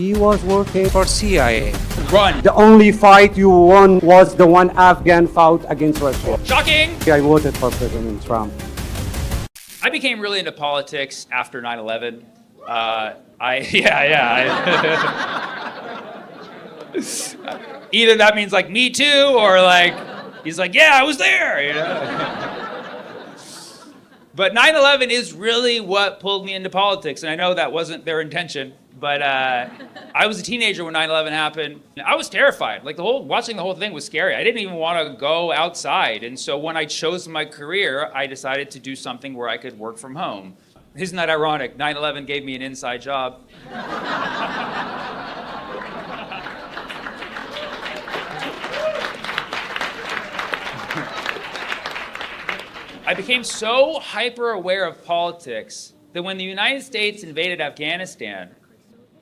He was working for CIA. Run. The only fight you won was the one Afghan fought against Russia. Shocking! I voted for President Trump. I became really into politics after 9/11. Either that means like me too, or like he's like, yeah, I was there. You know? But 9/11 is really what pulled me into politics, and I know that wasn't their intention. But I was a teenager when 9/11 happened. I was terrified. Like watching the whole thing was scary. I didn't even want to go outside. And so when I chose my career, I decided to do something where I could work from home. Isn't that ironic? 9/11 gave me an inside job. I became so hyper aware of politics that when the United States invaded Afghanistan,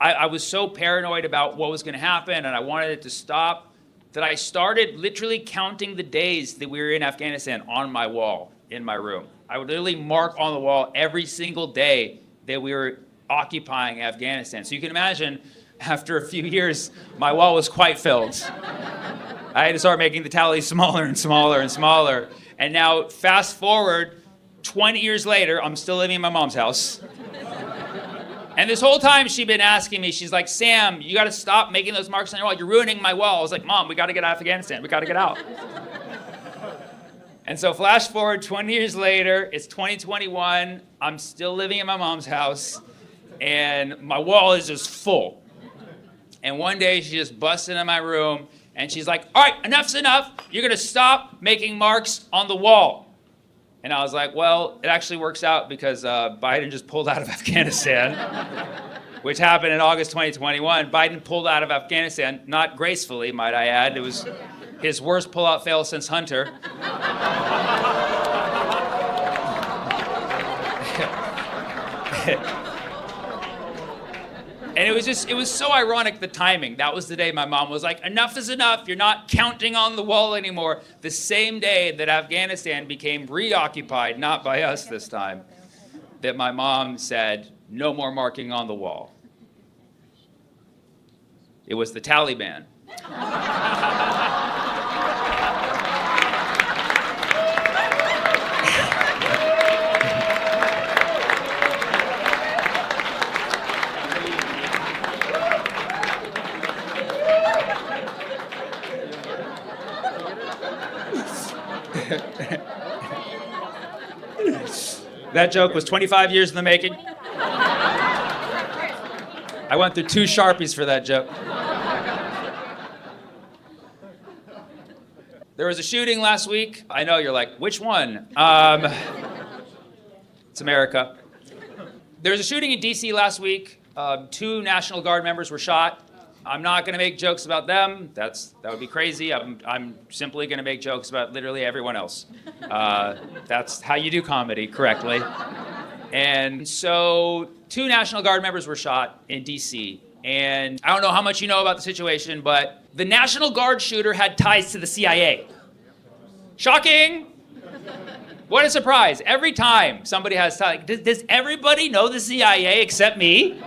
I was so paranoid about what was going to happen and I wanted it to stop that I started literally counting the days that we were in Afghanistan on my wall in my room. I would literally mark on the wall every single day that we were occupying Afghanistan. So you can imagine, after a few years, my wall was quite filled. I had to start making the tally smaller and smaller and smaller. And now, fast forward, 20 years later, I'm still living in my mom's house. And this whole time she'd been asking me, she's like, Sam, you gotta stop making those marks on your wall. You're ruining my wall. I was like, Mom, we gotta get out of Afghanistan. We gotta get out. And so flash forward 20 years later, it's 2021. I'm still living in my mom's house. And my wall is just full. And one day she just busts into my room and she's like, all right, enough's enough. You're gonna stop making marks on the wall. And I was like, well, it actually works out because Biden just pulled out of Afghanistan, which happened in August 2021. Biden pulled out of Afghanistan, not gracefully, might I add. It was his worst pullout fail since Hunter. And it was so ironic, the timing. That was the day my mom was like, enough is enough. You're not counting on the wall anymore. The same day that Afghanistan became reoccupied, not by us this time, that my mom said, no more marking on the wall. It was the Taliban. That joke was 25 years in the making. I went through 2 Sharpies for that joke. There was a shooting last week. I know you're like, which one? It's America. There was a shooting in DC last week. 2 National Guard members were shot. I'm not going to make jokes about them. That would be crazy. I'm simply going to make jokes about literally everyone else. That's how you do comedy correctly. And so 2 National Guard members were shot in DC. And I don't know how much you know about the situation, but the National Guard shooter had ties to the CIA. Shocking! What a surprise. Every time somebody has ties, does everybody know the CIA except me?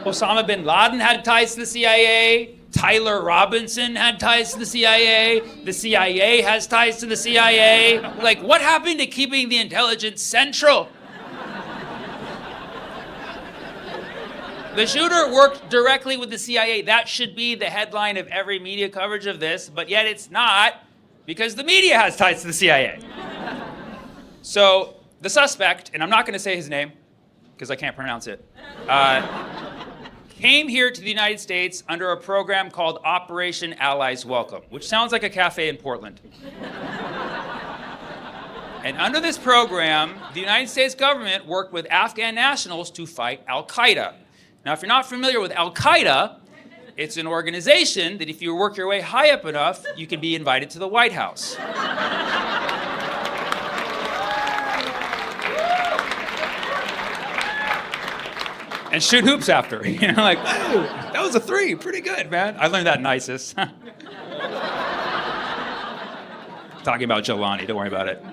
Osama bin Laden had ties to the CIA. Tyler Robinson had ties to the CIA. The CIA has ties to the CIA. Like, what happened to keeping the intelligence central? The shooter worked directly with the CIA. That should be the headline of every media coverage of this, but yet it's not because the media has ties to the CIA. So the suspect, and I'm not going to say his name because I can't pronounce it, came here to the United States under a program called Operation Allies Welcome, which sounds like a cafe in Portland. And under this program, the United States government worked with Afghan nationals to fight Al-Qaeda. Now, if you're not familiar with Al-Qaeda, it's an organization that if you work your way high up enough, you can be invited to the White House. And shoot hoops after. You know, like, ooh, that was a 3, pretty good, man. I learned that in ISIS. Talking about Jelani, don't worry about it.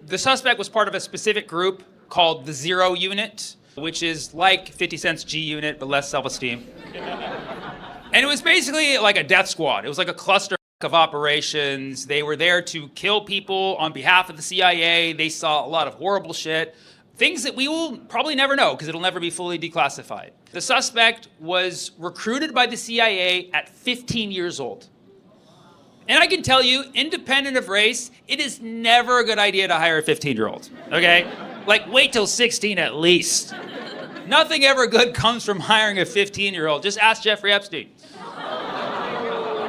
The suspect was part of a specific group called the Zero Unit. which is like 50 Cent's G Unit, but less self-esteem. And it was basically like a death squad. It was like a cluster of operations. They were there to kill people on behalf of the CIA. They saw a lot of horrible shit. Things that we will probably never know because it'll never be fully declassified. The suspect was recruited by the CIA at 15 years old. And I can tell you, independent of race, it is never a good idea to hire a 15-year-old, okay? Like, wait till 16 at least. Nothing ever good comes from hiring a 15-year-old. Just ask Jeffrey Epstein,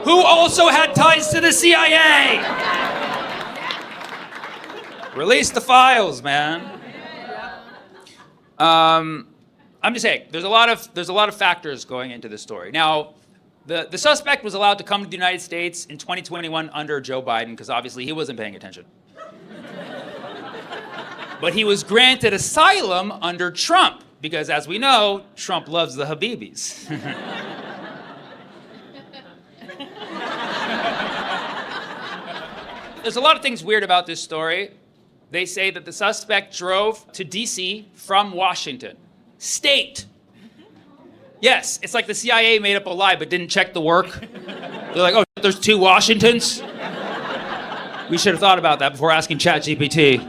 who also had ties to the CIA. Release the files, man. I'm just saying, there's a lot of factors going into this story. Now, the suspect was allowed to come to the United States in 2021 under Joe Biden, because obviously he wasn't paying attention. But he was granted asylum under Trump, because as we know, Trump loves the Habibis. There's a lot of things weird about this story. They say that the suspect drove to D.C. from Washington State. Yes, it's like the CIA made up a lie but didn't check the work. They're like, oh, there's 2 Washingtons? We should have thought about that before asking ChatGPT.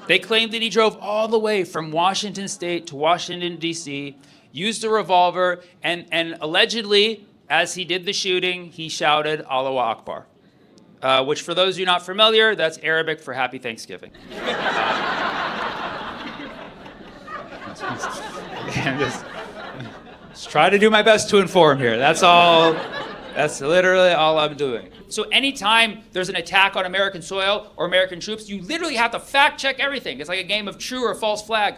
They claimed that he drove all the way from Washington State to Washington, D.C., used a revolver, and allegedly, as he did the shooting, he shouted, Allahu Akbar. Which, for those of you not familiar, that's Arabic for Happy Thanksgiving. Just try to do my best to inform here. That's all. That's literally all I'm doing. So anytime there's an attack on American soil or American troops, you literally have to fact check everything. It's like a game of true or false flag.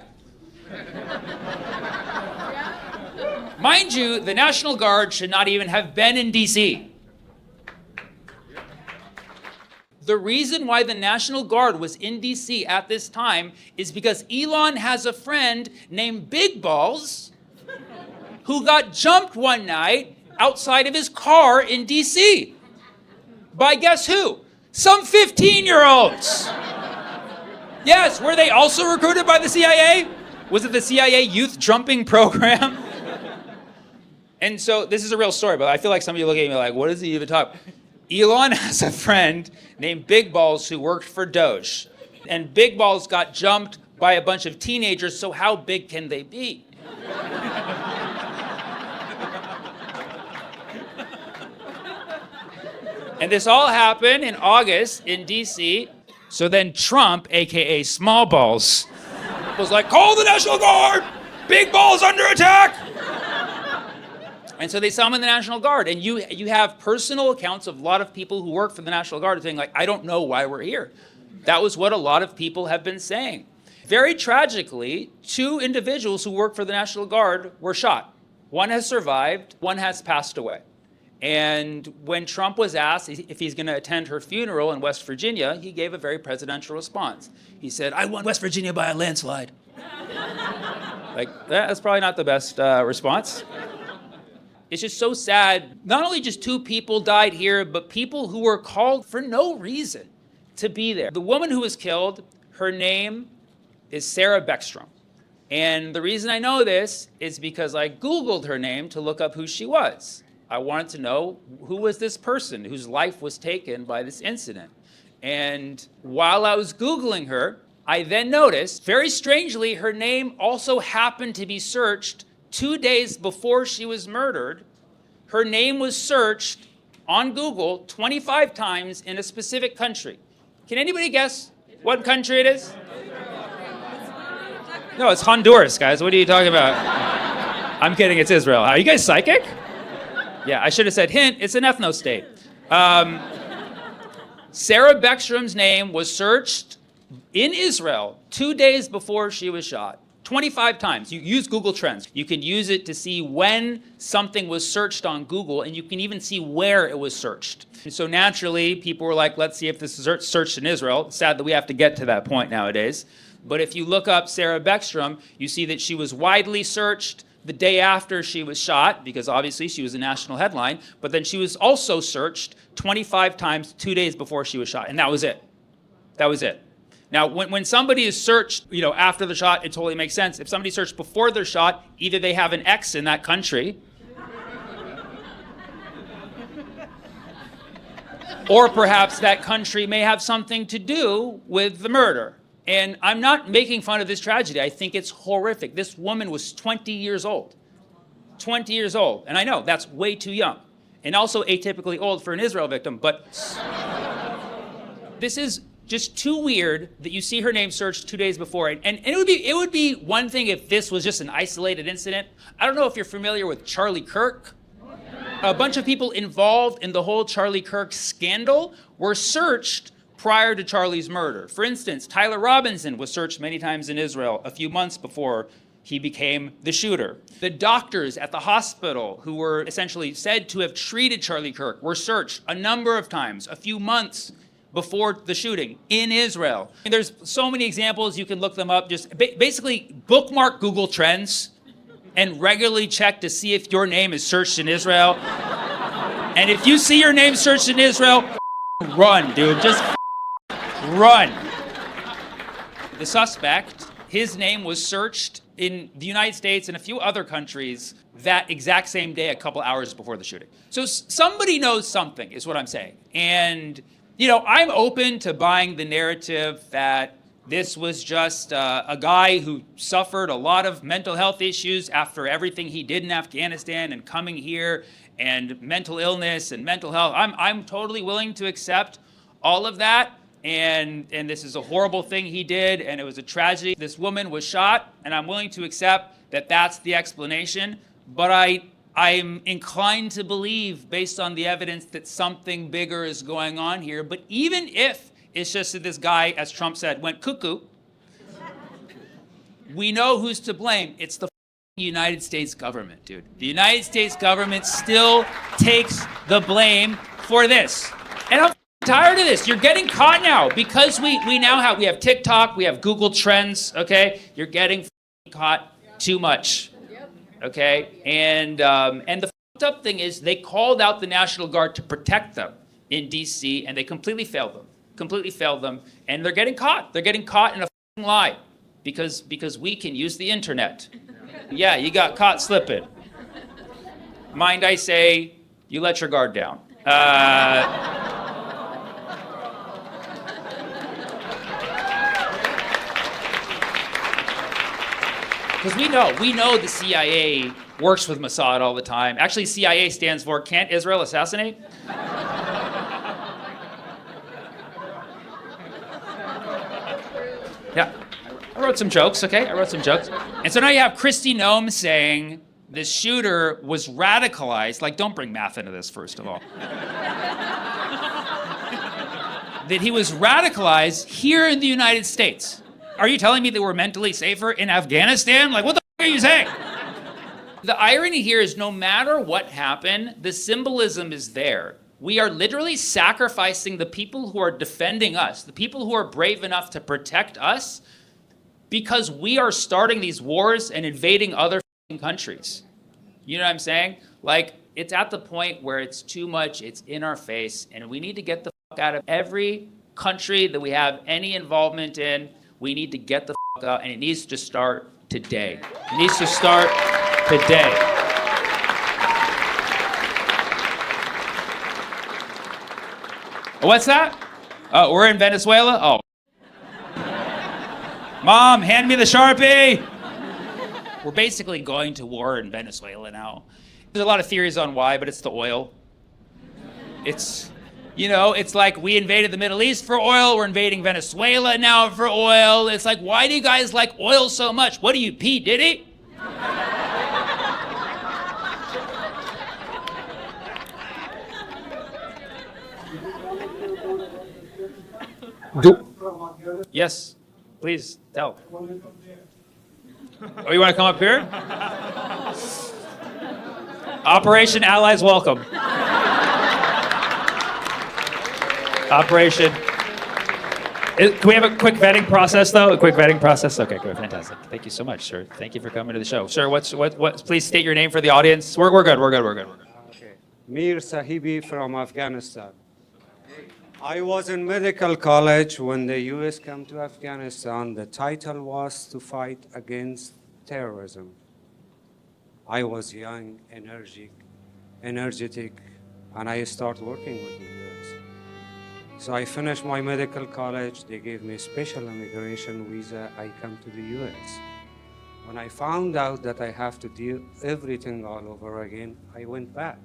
Mind you, the National Guard should not even have been in D.C. The reason why the National Guard was in D.C. at this time is because Elon has a friend named Big Balls who got jumped one night outside of his car in D.C. by guess who? Some 15-year-olds. Yes, were they also recruited by the CIA? Was it the CIA youth jumping program? And so this is a real story, but I feel like some of you look at me like, what is he even talking? Elon has a friend named Big Balls who worked for Doge. And Big Balls got jumped by a bunch of teenagers, so how big can they be? And this all happened in August in D.C. So then Trump, AKA Small Balls, was like, call the National Guard! Big Balls under attack! And so they summoned the National Guard. And you have personal accounts of a lot of people who work for the National Guard saying, like, I don't know why we're here. That was what a lot of people have been saying. Very tragically, 2 individuals who work for the National Guard were shot. One has survived, one has passed away. And when Trump was asked if he's going to attend her funeral in West Virginia, he gave a very presidential response. He said, I won West Virginia by a landslide. Like, that's probably not the best response. It's just so sad. Not only just 2 people died here, but people who were called for no reason to be there. The woman who was killed, her name is Sarah Beckstrom. And the reason I know this is because I Googled her name to look up who she was. I wanted to know who was this person whose life was taken by this incident. And while I was Googling her, I then noticed, very strangely, her name also happened to be searched 2 days before she was murdered. Her name was searched on Google 25 times in a specific country. Can anybody guess what country it is? No, it's Honduras, guys. What are you talking about? I'm kidding, it's Israel. Are you guys psychic? Yeah, I should have said, hint, it's an ethno-state. Sarah Beckstrom's name was searched in Israel 2 days before she was shot. 25 times. You use Google Trends. You can use it to see when something was searched on Google, and you can even see where it was searched. And so naturally, people were like, let's see if this is searched in Israel. It's sad that we have to get to that point nowadays. But if you look up Sarah Beckstrom, you see that she was widely searched the day after she was shot, because obviously she was a national headline, but then she was also searched 25 times 2 days before she was shot, and that was it. That was it. Now, when somebody is searched, after the shot, it totally makes sense. If somebody searched before their shot, either they have an ex in that country, or perhaps that country may have something to do with the murder. And I'm not making fun of this tragedy. I think it's horrific. This woman was 20 years old. 20 years old. And I know that's way too young. And also atypically old for an Israel victim. But this is just too weird that you see her name searched 2 days before. And it would be one thing if this was just an isolated incident. I don't know if you're familiar with Charlie Kirk. A bunch of people involved in the whole Charlie Kirk scandal were searched prior to Charlie's murder. For instance, Tyler Robinson was searched many times in Israel a few months before he became the shooter. The doctors at the hospital who were essentially said to have treated Charlie Kirk were searched a number of times, a few months before the shooting in Israel. And there's so many examples, you can look them up. Just basically bookmark Google Trends and regularly check to see if your name is searched in Israel. And if you see your name searched in Israel, run, dude, just run. The suspect, his name was searched in the United States and a few other countries that exact same day, a couple hours before the shooting. So somebody knows something, is what I'm saying. And, I'm open to buying the narrative that this was just a guy who suffered a lot of mental health issues after everything he did in Afghanistan and coming here and mental illness and mental health. I'm totally willing to accept all of that. And this is a horrible thing he did, and it was a tragedy. This woman was shot, and I'm willing to accept that that's the explanation. But I'm inclined to believe, based on the evidence, that something bigger is going on here. But even if it's just that this guy, as Trump said, went cuckoo, we know who's to blame. It's the United States government, dude. The United States government still takes the blame for this. And I'm tired of this. You're getting caught now because we have TikTok, we have Google Trends, okay? You're getting caught too much, okay? And the up thing is they called out the National Guard to protect them in DC, and they completely failed them, and they're getting caught. They're getting caught in a lie because we can use the internet. Yeah, you got caught slipping. Mind I say, you let your guard down. Because we know the CIA works with Mossad all the time. Actually, CIA stands for Can't Israel Assassinate? Yeah, I wrote some jokes, okay? And so now you have Kristi Noem saying the shooter was radicalized. Like, don't bring math into this, first of all. That he was radicalized here in the United States. Are you telling me that we're mentally safer in Afghanistan? Like, what the f*** are you saying? The irony here is no matter what happened, the symbolism is there. We are literally sacrificing the people who are defending us, the people who are brave enough to protect us, because we are starting these wars and invading other countries. You know what I'm saying? Like, it's at the point where it's too much, it's in our face, and we need to get the fuck out of every country that we have any involvement in. We need to get the fuck out, and it needs to start today. It needs to start today. What's that? Oh, we're in Venezuela? Oh. Mom, hand me the Sharpie! We're basically going to war in Venezuela now. There's a lot of theories on why, but it's the oil. It's like we invaded the Middle East for oil, we're invading Venezuela now for oil. It's like, why do you guys like oil so much? What do you, P. Diddy? Yes, please, tell. Oh, you want to come up here? Operation Allies Welcome. Operation. Can we have a quick vetting process, though? A quick vetting process? Okay, good, fantastic. Thank you so much, sir. Thank you for coming to the show. Sir, please state your name for the audience. We're good. Okay. Mir Sahibi from Afghanistan. I was in medical college when the US came to Afghanistan. The title was to fight against terrorism. I was young, energetic, and I started working with the US. So I finished my medical college. They gave me a special immigration visa. I come to the US. When I found out that I have to do everything all over again, I went back.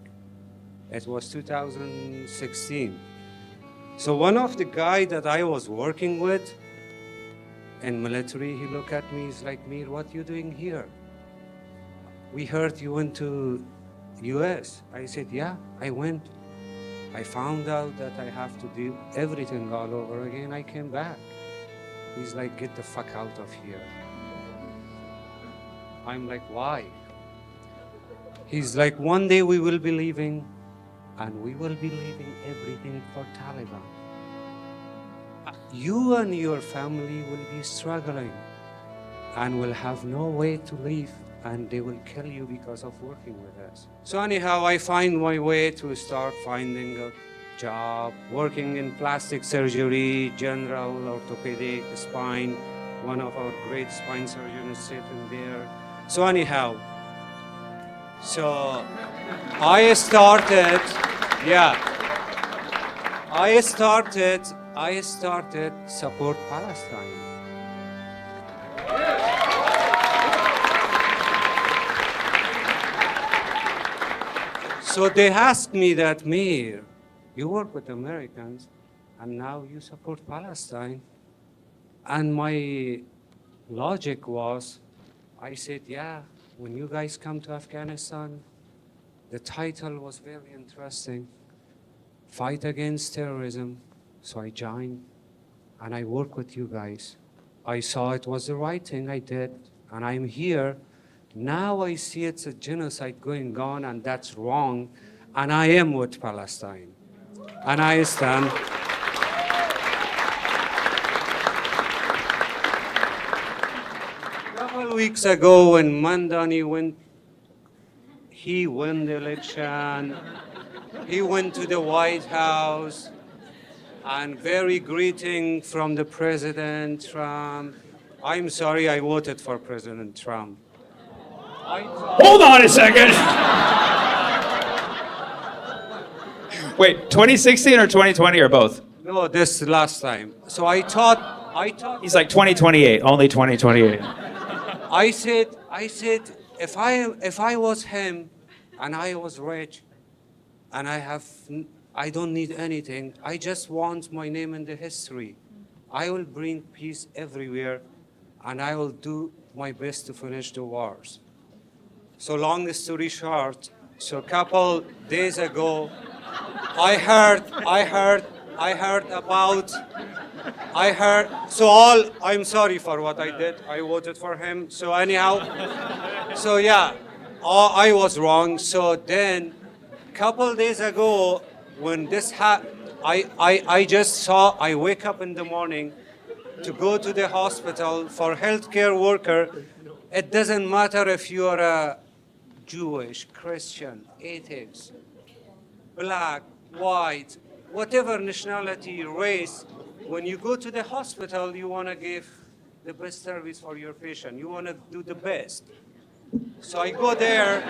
It was 2016. So one of the guy that I was working with in military, he looked at me, he's like, Mir, what you doing here? We heard you went to US. I said, yeah, I went. I found out that I have to do everything all over again. I came back. He's like, get the fuck out of here. I'm like, why? He's like, one day we will be leaving, and we will be leaving everything for Taliban. You and your family will be struggling and will have no way to leave, and they will kill you because of working with us. So anyhow, I find my way to start finding a job, working in plastic surgery, general, orthopedic, spine. One of our great spine surgeons is sitting there. So anyhow, so I started support Palestine. So they asked me that, Mir, you work with Americans and now you support Palestine. And my logic was, I said, yeah, when you guys come to Afghanistan, the title was very interesting, Fight Against Terrorism. So I joined and I work with you guys. I saw it was the right thing I did, and I'm here. Now I see it's a genocide going on, and that's wrong, and I am with Palestine. And I stand. A couple weeks ago when Mandani won the election, he went to the White House, and very greeting from the President Trump. I'm sorry, I voted for President Trump. Hold on a second. Wait, 2016 or 2020 or both? No, this last time. So I thought. He's like 2028, only 2028. I said, if I was him, and I was rich, and I don't need anything. I just want my name in the history. I will bring peace everywhere, and I will do my best to finish the wars. So long story short, so a couple days ago, I heard, I'm sorry for what I did. I voted for him. So anyhow, so yeah, I was wrong. So then, couple days ago, when this happened, I just saw, I wake up in the morning to go to the hospital for healthcare worker. It doesn't matter if you are a Jewish, Christian, atheist, black, white, whatever nationality, race, when you go to the hospital, you want to give the best service for your patient. You want to do the best. So I go there,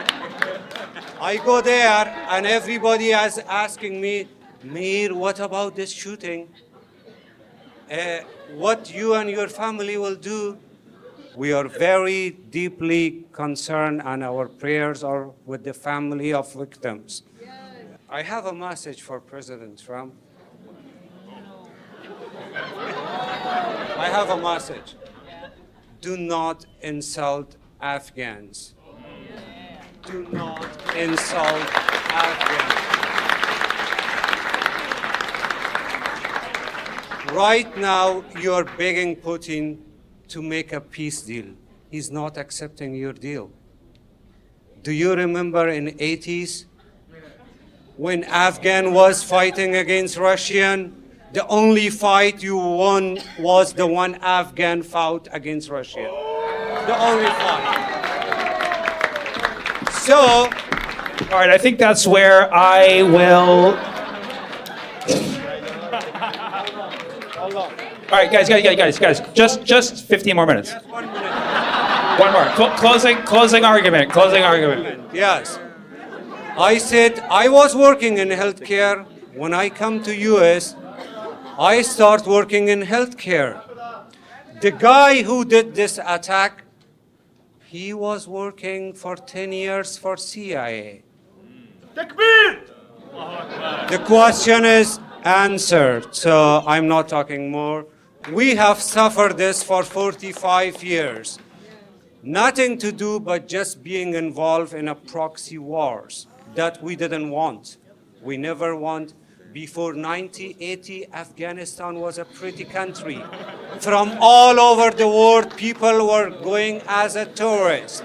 and everybody is asking me, Mir, what about this shooting? What you and your family will do? We are very deeply concerned, and our prayers are with the family of victims. I have a message for President Trump. I have a message. Do not insult Afghans. Do not insult Afghans. Right now, you're begging Putin to make a peace deal. He's not accepting your deal. Do you remember in the 80s when Afghan was fighting against Russian? The only fight you won was the one Afghan fought against Russia. The only fight. So, all right, I think that's where I will All right, guys. Just 15 more minutes. Just 1 minute. One more. Closing argument. Yes. I said I was working in healthcare. When I come to US, I start working in healthcare. The guy who did this attack, he was working for 10 years for CIA. The question is answered, so I'm not talking more. We have suffered this for 45 years. Nothing to do but just being involved in a proxy wars that we didn't want. We never want. Before 1980, Afghanistan was a pretty country. From all over the world, people were going as a tourist.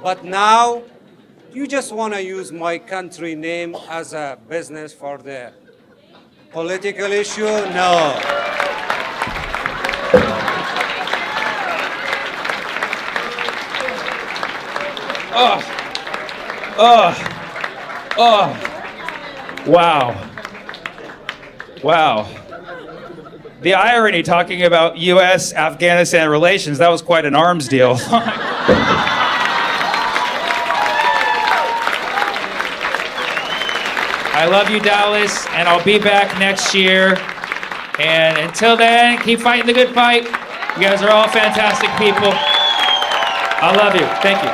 But now, you just want to use my country name as a business for the political issue? No. Wow. The irony talking about U.S.-Afghanistan relations, that was quite an arms deal. I love you, Dallas, and I'll be back next year. And until then, keep fighting the good fight. You guys are all fantastic people. I love you. Thank you.